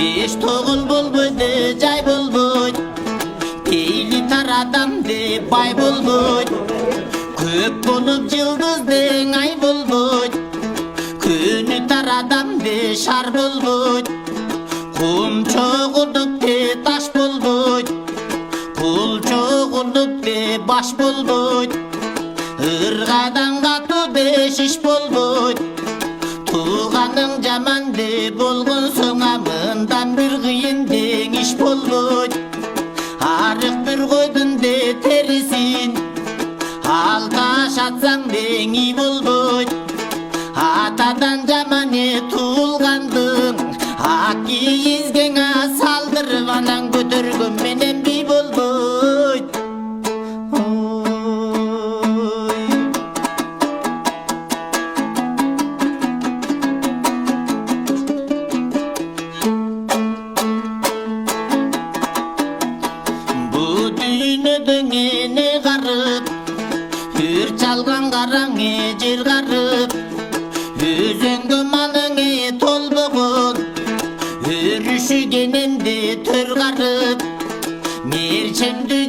Еш тоғыл болбойды, жай болбойд. Пейли тар адамды бай болбойд. Көп болып жылдыздың ай болбойд. Күні тар адамды шар болбойд. Құм чоғылыпты таш болбойд. Пұл чоғылыпты баш болбойд. Ырғадан қатуды шиш болбойд. Туғаның жаманды болғын соңа мындан бір қиындың іш болбойд. Арық бір қойдың де терісін, алташ атсаң деңі болбойд. Атадан жаманы туылғандың, ақ киізгеңа салдырып анан көтөргөн менен би болбойд. Дүйнөдөңене қарып, үр чалған қараңе жер қарып, өзіңгі малыңе толбығын, үрішігененде төр қарып, мерчемді